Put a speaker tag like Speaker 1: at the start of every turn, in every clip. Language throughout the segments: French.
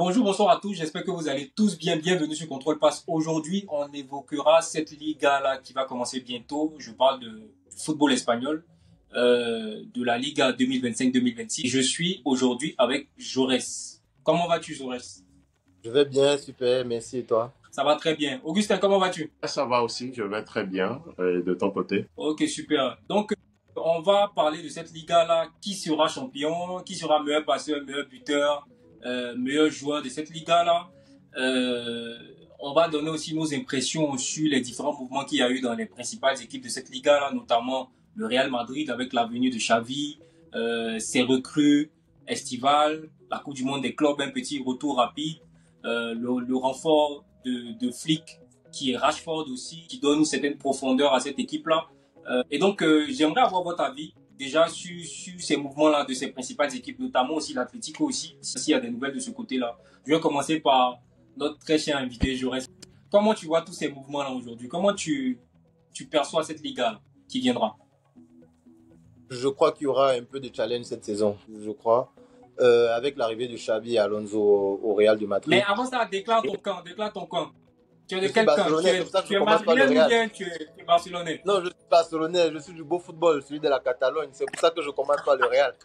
Speaker 1: Bonjour, bonsoir à tous. J'espère que vous allez tous bien. Bienvenue sur Contrôle Pass. Aujourd'hui, on évoquera cette Liga-là qui va commencer bientôt. Je parle de football espagnol, de la Liga 2025-2026. Je suis aujourd'hui avec Jaurès. Comment vas-tu, Jaurès?
Speaker 2: Je vais bien, super, merci et toi?
Speaker 1: Ça va très bien. Augustin, comment vas-tu?
Speaker 3: Ça va aussi, je vais très bien. De ton côté?
Speaker 1: Ok, super. Donc, on va parler de cette Liga-là. Qui sera champion? Qui sera meilleur passeur, meilleur buteur, meilleur joueur de cette Liga-là? Euh, on va donner aussi nos impressions sur les différents mouvements qu'il y a eu dans les principales équipes de cette Liga-là, notamment le Real Madrid avec la venue de Xavi, ses recrues estivales, la Coupe du Monde des clubs, un petit retour rapide, le renfort de Flick qui est Rashford aussi, qui donne une certaine profondeur à cette équipe-là. Et donc, j'aimerais avoir votre avis déjà sur ces mouvements-là de ces principales équipes, notamment aussi l'Atlético aussi, s'il y a des nouvelles de ce côté-là. Je vais commencer par notre très cher invité, Jaurès. Comment tu vois tous ces mouvements-là aujourd'hui? Comment tu perçois cette Liga qui viendra?
Speaker 2: Je crois qu'il y aura un peu de challenge cette saison, je crois, avec l'arrivée de Xavi et Alonso au Real de
Speaker 1: Mais
Speaker 2: Madrid.
Speaker 1: avant ça, déclare ton camp, déclare ton camp. Tu es de
Speaker 2: Je suis
Speaker 1: quel camp?
Speaker 2: barcelonais, c'est pour ça que je
Speaker 1: Tu es
Speaker 2: commence par le
Speaker 1: madrilène ou
Speaker 2: Real.
Speaker 1: bien tu es barcelonais?
Speaker 2: Non, je suis barcelonais, je suis du beau football, celui de la Catalogne. C'est pour ça que je commence par le Real.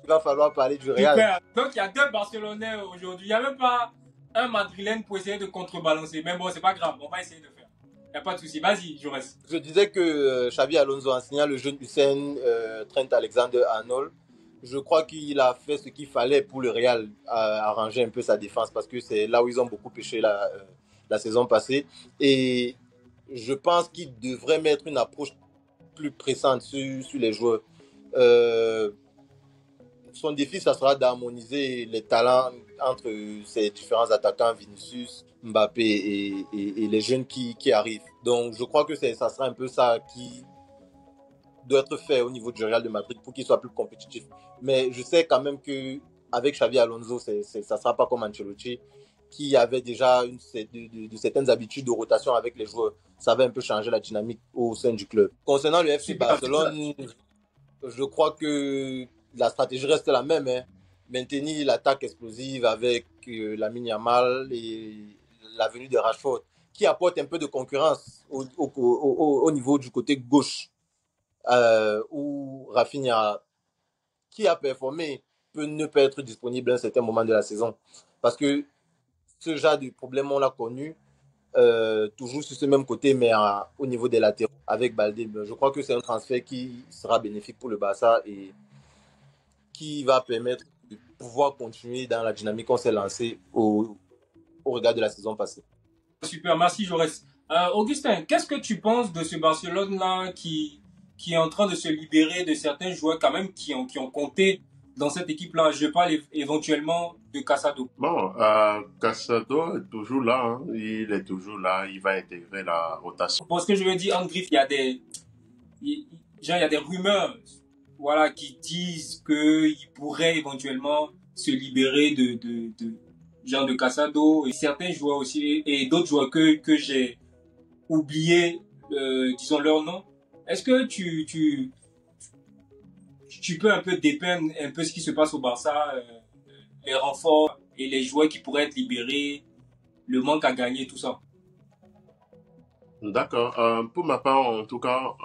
Speaker 2: Il va falloir parler du Real.
Speaker 1: Super. Donc, il y a deux barcelonais aujourd'hui. Il n'y a même pas un madrilène pour essayer de contrebalancer. Mais bon, c'est pas grave, on va essayer de faire. Il n'y a pas de souci. Vas-y, Jaurès.
Speaker 2: Je disais que Xavi Alonso, en signant le jeune Hussein Trent Alexander-Arnold, je crois qu'il a fait ce qu'il fallait pour le Real, arranger un peu sa défense, parce que c'est là où ils ont beaucoup pêché la saison passée. Et je pense qu'il devrait mettre une approche plus pressante sur les joueurs. Euh, Son défi, ça sera d'harmoniser les talents entre ces différents attaquants, Vinicius, Mbappé et les jeunes qui arrivent. Donc, je crois que ça sera un peu ça qui doit être fait au niveau du Real de Madrid pour qu'il soit plus compétitif. Mais je sais quand même qu'avec Xavi Alonso, ça ne sera pas comme Ancelotti, qui avait déjà de certaines habitudes de rotation avec les joueurs. Ça va un peu changer la dynamique au sein du club. Concernant le FC Barcelone, je crois que la stratégie reste la même. Maintenir l'attaque explosive avec Lamine Yamal et la venue de Rashford, qui apporte un peu de concurrence au niveau du côté gauche, où Rafinha, qui a performé, peut ne pas être disponible à un certain moment de la saison. Parce que ce genre de problème, on l'a connu, toujours sur ce même côté, mais au niveau des latéraux, avec Baldé. Je crois que c'est un transfert qui sera bénéfique pour le Barça et qui va permettre de pouvoir continuer dans la dynamique qu'on s'est lancée au regard de la saison passée.
Speaker 1: Super, merci Jaurès. Augustin, qu'est-ce que tu penses de ce Barcelone-là qui est en train de se libérer de certains joueurs quand même qui ont compté dans cette équipe-là? Je parle éventuellement de Casado.
Speaker 3: Bon, Casado est toujours là, hein. Il est toujours là, il va intégrer la rotation.
Speaker 1: Parce que je veux dire, en griffe, il y a des rumeurs, voilà, qui disent qu'il pourrait éventuellement se libérer de genre de Casado et certains joueurs aussi et d'autres joueurs que j'ai oublié, disons leur nom. Est-ce que tu peux un peu dépeindre un peu ce qui se passe au Barça, les renforts et les joueurs qui pourraient être libérés, le manque à gagner, tout ça?
Speaker 3: D'accord. Pour ma part, en tout cas,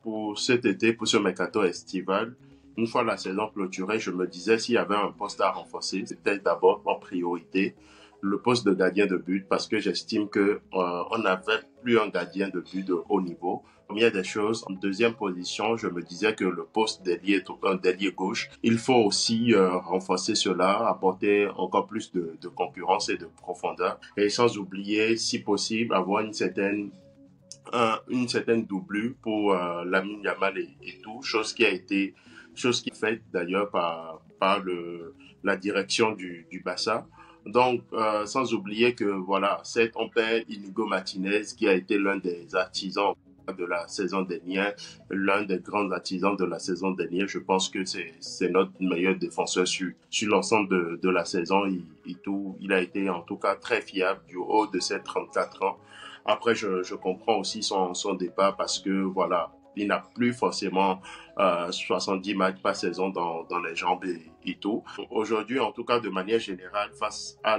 Speaker 3: pour cet été, pour ce mercato estival, une fois la saison clôturée, je me disais s'il y avait un poste à renforcer, c'était d'abord en priorité le poste de gardien de but parce que j'estime que on n'avait plus un gardien de but de haut niveau. Première des choses, en deuxième position, je me disais que le poste d'ailier gauche, il faut aussi renforcer cela, apporter encore plus de concurrence et de profondeur et sans oublier, si possible, avoir une certaine doublure pour Lamine Yamal et tout, chose qui est faite d'ailleurs par la direction du Barça. Donc, sans oublier que voilà, on perd Inigo Martinez qui a été l'un des artisans de la saison dernière, l'un des grands artisans de la saison dernière. Je pense que c'est notre meilleur défenseur sur l'ensemble de la saison. Il a été en tout cas très fiable du haut de ses 34 ans. Après, je comprends aussi son départ parce que voilà, il n'a plus forcément 70 matchs par saison dans les jambes et tout. Aujourd'hui, en tout cas, de manière générale, face à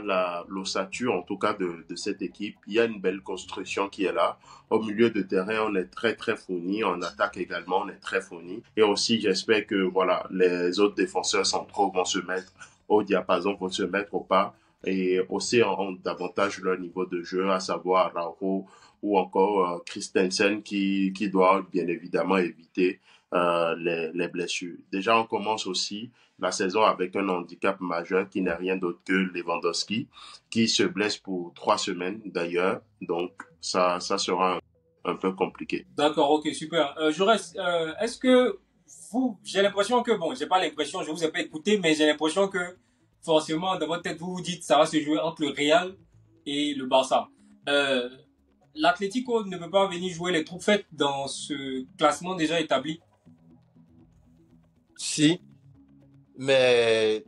Speaker 3: l'ossature, en tout cas, de cette équipe, il y a une belle construction qui est là. Au milieu de terrain, on est très, très fourni. En attaque également, on est très fourni. Et aussi, j'espère que, voilà, les autres défenseurs centraux vont se mettre au diapason, vont se mettre au pas et aussi ont davantage leur niveau de jeu, à savoir Araujo ou encore Christensen qui doit bien évidemment éviter les blessures. Déjà, on commence aussi la saison avec un handicap majeur qui n'est rien d'autre que Lewandowski, qui se blesse pour 3 semaines d'ailleurs. Donc, ça sera un peu compliqué.
Speaker 1: D'accord, ok, super. Est-ce que j'ai l'impression que, bon, j'ai pas l'impression, je vous ai pas écouté, mais j'ai l'impression que forcément, dans votre tête, vous vous dites, ça va se jouer entre le Real et le Barça. L'Atlético ne peut pas venir jouer les troupes faites dans ce classement déjà établi.
Speaker 2: Si, mais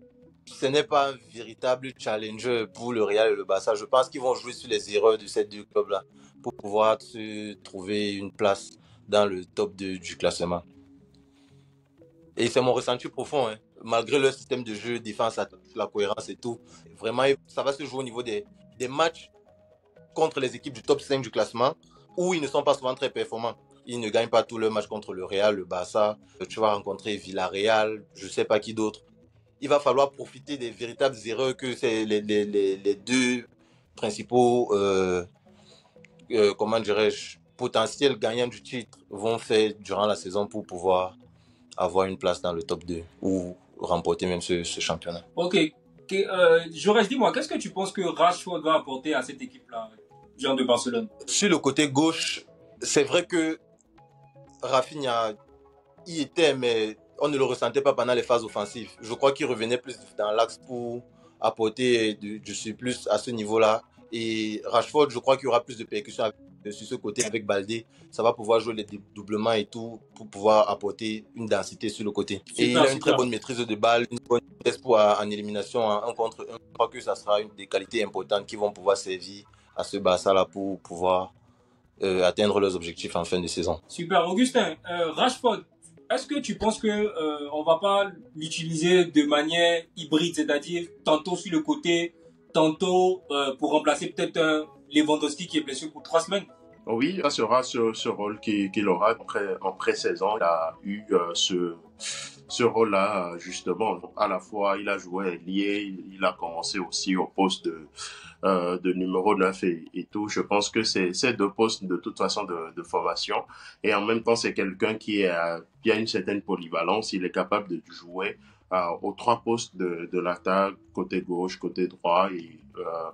Speaker 2: ce n'est pas un véritable challenger pour le Real et le Barça. Je pense qu'ils vont jouer sur les erreurs de ces deux clubs-là pour pouvoir se trouver une place dans le top du classement. Et c'est mon ressenti profond, hein. Malgré leur système de jeu, défense, la cohérence et tout. Vraiment, ça va se jouer au niveau des matchs contre les équipes du top 5 du classement où ils ne sont pas souvent très performants. Ils ne gagnent pas tous leurs matchs contre le Real, le Barça. Tu vas rencontrer Villarreal, je ne sais pas qui d'autre. Il va falloir profiter des véritables erreurs que c'est les deux principaux comment dirais-je, potentiels gagnants du titre vont faire durant la saison pour pouvoir avoir une place dans le top 2 ou remporter même ce championnat.
Speaker 1: Ok. Jaurès, dis-moi, qu'est-ce que tu penses que Rashford va apporter à cette équipe-là, genre de Barcelone?
Speaker 2: Sur le côté gauche, c'est vrai que Rafinha y était, mais on ne le ressentait pas pendant les phases offensives. Je crois qu'il revenait plus dans l'axe pour apporter du surplus à ce niveau-là. Et Rashford, je crois qu'il y aura plus de percussions sur ce côté avec Baldé. Ça va pouvoir jouer les dédoublements et tout pour pouvoir apporter une densité sur le côté. Super, et il a une très bonne maîtrise de balle, une bonne vitesse en élimination en 1 contre 1. Je crois que ça sera une des qualités importantes qui vont pouvoir servir à ce Barça-là pour pouvoir atteindre leurs objectifs en fin de saison.
Speaker 1: Super. Augustin, Rashford, est-ce que tu penses que on va pas l'utiliser de manière hybride, c'est-à-dire tantôt sur le côté, tantôt pour remplacer peut-être un Lewandowski qui est blessé pour 3 semaines?
Speaker 3: Oui, ça sera ce rôle qu'il aura en pré-saison. Il a eu ce rôle-là, justement. À la fois, il a joué ailier, il a commencé aussi au poste de numéro 9 et tout. Je pense que c'est ces deux postes de toute façon de formation. Et en même temps, c'est quelqu'un qui a une certaine polyvalence. Il est capable de jouer aux 3 postes de l'attaque, côté gauche, côté droit et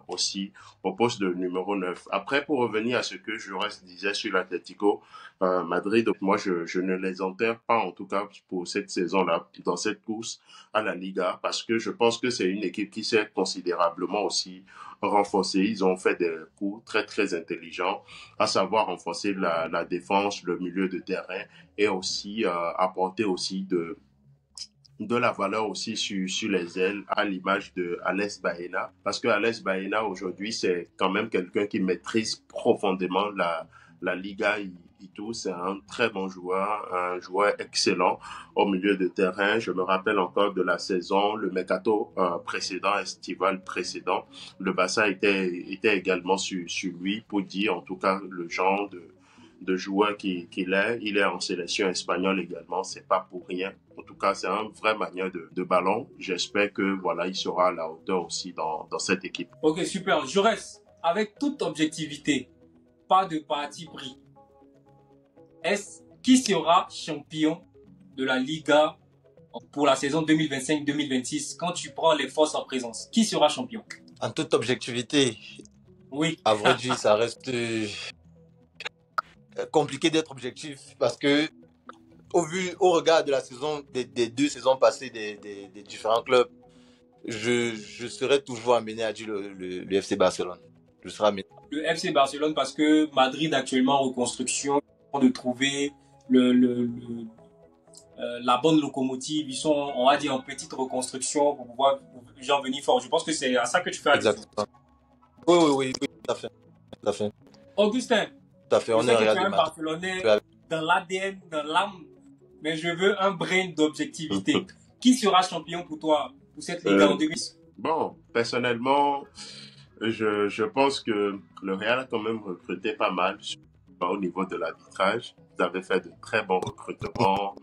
Speaker 3: aussi au poste de numéro 9. Après, pour revenir à ce que Jaurès disait sur l'Atlético Madrid, moi, je ne les enterre pas, en tout cas, pour cette saison-là, dans cette course à la Liga, parce que je pense que c'est une équipe qui s'est considérablement aussi renforcée. Ils ont fait des coups très, très intelligents, à savoir renforcer la défense, le milieu de terrain et aussi apporter aussi de la valeur aussi sur les ailes, à l'image de Alex Baena. Parce que Alex Baena, aujourd'hui, c'est quand même quelqu'un qui maîtrise profondément la Liga et tout. C'est un très bon joueur, un joueur excellent au milieu de terrain. Je me rappelle encore de la saison, le mercato précédent, estival précédent. Le Barça était également sur lui pour dire, en tout cas, le genre de joueur qu'il est. Il est en sélection espagnole également, c'est pas pour rien. En tout cas, c'est un vrai manière de ballon. J'espère que voilà, il sera à la hauteur aussi dans cette équipe.
Speaker 1: Ok, super. Jaurès, avec toute objectivité, pas de parti pris. Qui sera champion de la Liga pour la saison 2025-2026 quand tu prends les forces en présence? Qui sera champion?
Speaker 2: En toute objectivité,
Speaker 1: oui.
Speaker 2: À vrai dire, ça reste compliqué d'être objectif parce que au regard de la saison des 2 saisons passées des différents clubs, je serais toujours amené à dire le FC Barcelone. Je serai amené.
Speaker 1: Le FC Barcelone parce que Madrid actuellement en reconstruction, de trouver la bonne locomotive, ils sont, on va dire, en petite reconstruction pour pouvoir genre venir fort. Je pense que c'est à ça que tu fais allusion.
Speaker 2: Exactement. Oui, tout à fait.
Speaker 1: Augustin,
Speaker 2: tout à fait. On est un Barcelonais
Speaker 1: dans l'ADN, dans l'âme, mais je veux un brin d'objectivité. Qui sera champion pour toi, pour cette Liga en 2010?
Speaker 3: Bon, personnellement, je pense que le Real a quand même recruté pas mal au niveau de l'arbitrage. Vous avez fait de très bons recrutements.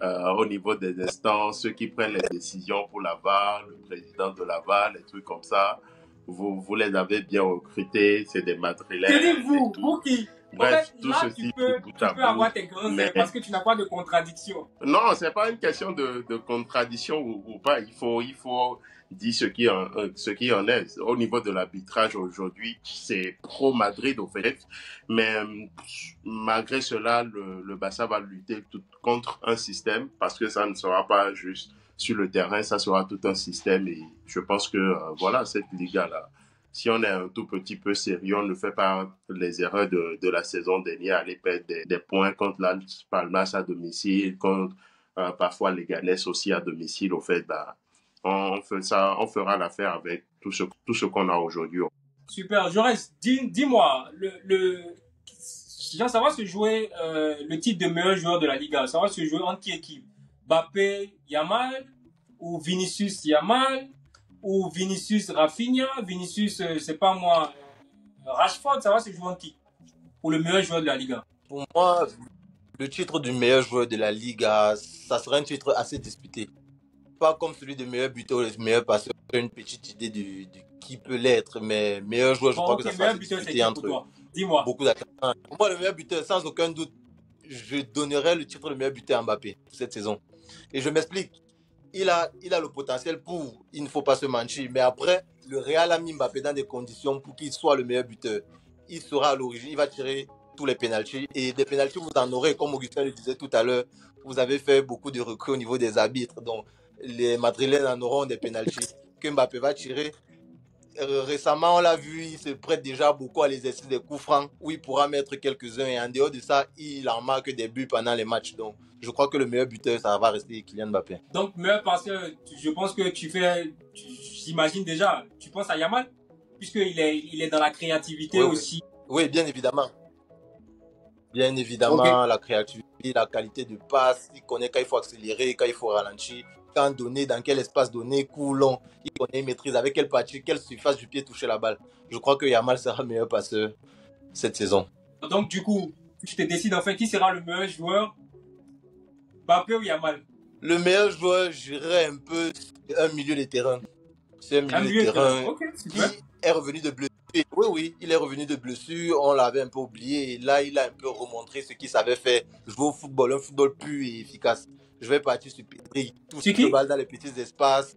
Speaker 3: Au niveau des instances, ceux qui prennent les décisions pour la VAR, le président de la VAR, les trucs comme ça, vous les avez bien recrutés, c'est des Madrilènes.
Speaker 1: Que dites-vous, vous qui?
Speaker 3: Bref,
Speaker 1: En fait,
Speaker 3: tout
Speaker 1: là,
Speaker 3: ceci
Speaker 1: tu peux avoir tes grands airs parce que tu n'as pas de contradiction.
Speaker 3: Non, c'est pas une question de contradiction ou pas. Il faut dire ce qui en est. Au niveau de l'arbitrage aujourd'hui, c'est pro Madrid au fait. Mais malgré cela, le Barça va lutter contre un système parce que ça ne sera pas juste sur le terrain, ça sera tout un système. Et je pense que voilà, cette Liga-là, si on est un tout petit peu sérieux, on ne fait pas les erreurs de la saison dernière, aller perdre des points contre Las Palmas à domicile, contre parfois les Ganes aussi à domicile. Au fait, bah, on fera l'affaire avec tout ce qu'on a aujourd'hui.
Speaker 1: Super. Jaurès, dis-moi, ça va se jouer le titre de meilleur joueur de la Liga. Ça va se jouer entre qui équipe? Mbappé, Yamal ou Vinicius Yamal ou Vinicius Rafinha, Vinicius, c'est pas moi, Rashford, ça va se jouer en qui? Pour le meilleur joueur de la Liga.
Speaker 2: Pour moi, le titre du meilleur joueur de la Liga, ça serait un titre assez disputé. Pas comme celui de meilleur buteur ou de meilleur passeur. J'ai une petite idée de qui peut l'être, mais meilleur joueur, je crois que ça sera assez disputé entre beaucoup d'attaquants. Pour moi, le meilleur buteur, sans aucun doute, je donnerais le titre de meilleur buteur à Mbappé pour cette saison. Et je m'explique. Il a le potentiel pour, il ne faut pas se mentir, mais après, le Real a mis Mbappé dans des conditions pour qu'il soit le meilleur buteur. Il sera à l'origine, il va tirer tous les pénaltys. Et des pénaltys, vous en aurez, comme Augustin le disait tout à l'heure, vous avez fait beaucoup de recrues au niveau des arbitres. Donc, les Madrilènes en auront des pénaltys que Mbappé va tirer. Récemment, on l'a vu, il se prête déjà beaucoup à l'exercice des coups francs où il pourra mettre quelques-uns. Et en dehors de ça, il en marque des buts pendant les matchs. Donc, je crois que le meilleur buteur, ça va rester Kylian Mbappé.
Speaker 1: Donc, meilleur passeur, je pense que j'imagine déjà, tu penses à Yamal, puisqu'il est dans la créativité aussi.
Speaker 2: Oui, bien évidemment. Bien évidemment, la créativité, la qualité de passe, il connaît quand il faut accélérer, quand il faut ralentir, quand donner, dans quel espace donner, coup long, il connaît, il maîtrise avec quelle partie, quelle surface du pied toucher la balle. Je crois que Yamal sera le meilleur passeur cette saison.
Speaker 1: Donc, du coup, tu te décides enfin qui sera le meilleur joueur, Mbappé ou Yamal?
Speaker 2: Le meilleur joueur, je dirais un peu un milieu de terrain. C'est un milieu de terrain qui est revenu de blessure. Oui, il est revenu de blessure. On l'avait un peu oublié. Et là, il a un peu remontré ce qu'il savait faire. Jouer au football, un football pur et efficace. Je vais partir sur Pedri. Tout ce qui se balle dans les petits espaces,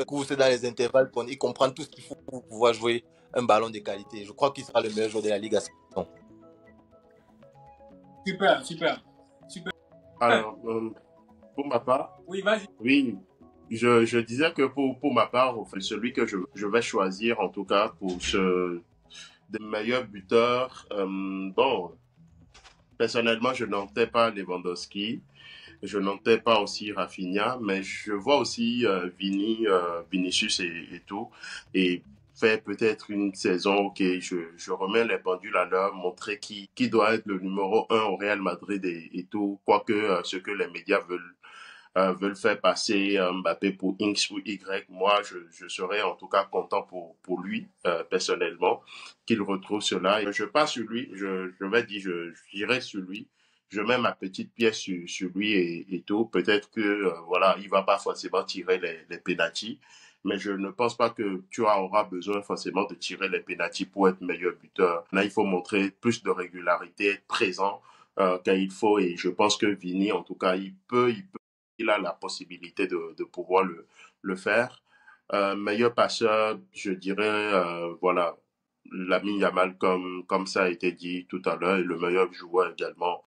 Speaker 2: course dans les intervalles. Il comprend tout ce qu'il faut pour pouvoir jouer un ballon de qualité. Je crois qu'il sera le meilleur joueur de la Ligue à cette saison.
Speaker 1: Super.
Speaker 3: Alors, pour ma part,
Speaker 1: oui, vas-y.
Speaker 3: Oui, je disais que pour ma part, celui que je vais choisir, en tout cas, pour des meilleurs buteurs, bon, personnellement, je n'entends pas Lewandowski, je n'entends pas aussi Rafinha, mais je vois aussi Vinicius et tout, et faire peut-être une saison, ok, je remets les pendules à l'heure, montrer qui doit être le numéro 1 au Real Madrid et tout, quoique ce que les médias veulent faire passer Mbappé pour X ou Y, moi, je serais en tout cas content pour lui, personnellement, qu'il retrouve cela. Je passe sur lui, je vais dire, j'irai sur lui. Je mets ma petite pièce sur lui et tout. Peut-être que, voilà, il va pas forcément tirer les pénaltys, mais je ne pense pas que tu auras besoin forcément de tirer les pénaltys pour être meilleur buteur. Là, il faut montrer plus de régularité, être présent quand il faut, et je pense que Vini, en tout cas, il a la possibilité de pouvoir le faire. Meilleur passeur, je dirais, voilà, Lamine Yamal, comme ça a été dit tout à l'heure, et le meilleur joueur également,